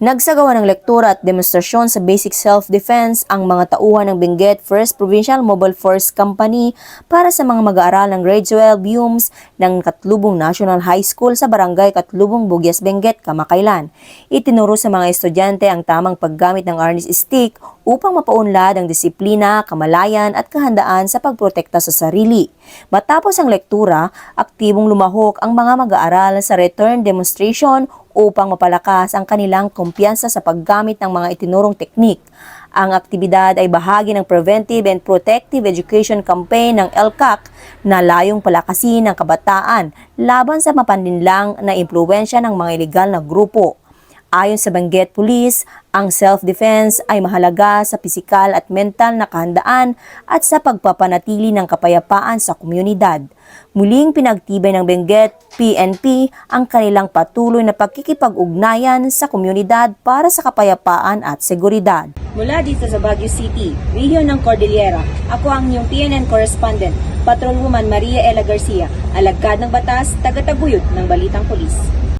Nagsagawa ng lektura at demonstrasyon sa basic self-defense ang mga tauhan ng Benguet 1st Provincial Mobile Force Company para sa mga mag-aaral ng grade 12 UMS ng Katlubong National High School sa Barangay Katlubong, Bugyas, Benguet, Kamakailan. Itinuro sa mga estudyante ang tamang paggamit ng arnis stick upang mapaunlad ang disiplina, kamalayan at kahandaan sa pagprotekta sa sarili. Matapos ang lektura, aktibong lumahok ang mga mag-aaral sa return demonstration upang mapalakas ang kanilang kumpiyansa sa paggamit ng mga itinurong teknik. Ang aktibidad ay bahagi ng Preventive and Protective Education Campaign ng LCAC na layong palakasin ng kabataan laban sa mapanlinlang na impluwensya ng mga ilegal na grupo. Ayon sa Benguet Police, ang self-defense ay mahalaga sa pisikal at mental na kahandaan at sa pagpapanatili ng kapayapaan sa komunidad. Muling pinagtibay ng Benguet PNP ang kanilang patuloy na pagkikipag-ugnayan sa komunidad para sa kapayapaan at seguridad. Mula dito sa Baguio City, rehiyon ng Cordillera, ako ang inyong PNN correspondent, Patrolwoman Maria Ella Garcia, alagad ng batas, taga-taguyod ng Balitang Pulis.